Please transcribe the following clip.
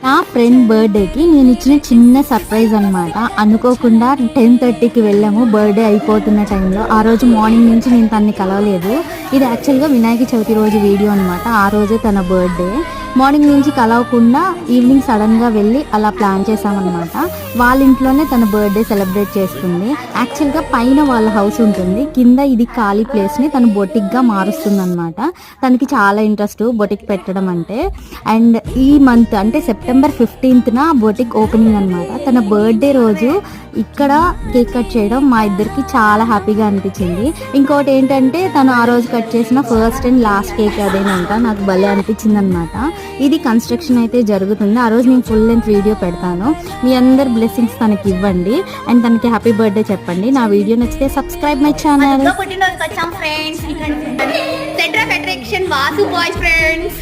నా ఫ్రెండ్ బర్త్డేకి నేను ఇచ్చిన చిన్న సర్ప్రైజ్ అనమాట. అనుకోకుండా 10:30కి వెళ్ళాము బర్త్డే అయిపోతున్న టైంలో. ఆ రోజు మార్నింగ్ నుంచి నేను తనని కలవలేదు. ఇది యాక్చువల్గా వినాయక చవితి రోజు వీడియో అనమాట. ఆ రోజే తన బర్త్డే. మార్నింగ్ నుంచి కలవకుండా ఈవినింగ్ సడన్గా వెళ్ళి అలా ప్లాన్ చేసామన్నమాట. వాళ్ళ ఇంట్లోనే తన బర్త్డే సెలబ్రేట్ చేస్తుంది. యాక్చువల్గా పైన వాళ్ళ హౌస్ ఉంటుంది, కింద ఇది ఖాళీ ప్లేస్ని తను బొటిక్గా మారుస్తుంది అనమాట. తనకి చాలా ఇంట్రెస్ట్ బొటిక్ పెట్టడం అంటే. అండ్ ఈ మంత్ అంటే సెప్టెంబర్ 15న బొటిక్ ఓపెనింగ్ అనమాట. తన బర్త్డే రోజు ఇక్కడ కేక్ కట్ చేయడం మా ఇద్దరికి చాలా హ్యాపీగా అనిపించింది. ఇంకోటి ఏంటంటే తను ఆ రోజు కట్ చేసిన ఫస్ట్ అండ్ లాస్ట్ కేక్ అదేనంట. నాకు భలే అనిపించింది అనమాట. ఇది కన్స్ట్రక్షన్ అయితే జరుగుతుంది. ఆ రోజు నేను ఫుల్ లెంత్ వీడియో పెడతాను. మీ అందరు బ్లెస్సింగ్స్ తనకి ఇవ్వండి అండ్ తనకి హ్యాపీ బర్త్డే చెప్పండి. నా వీడియో నచ్చితే subscribe my channel. Centre of attraction Vasu boy friends.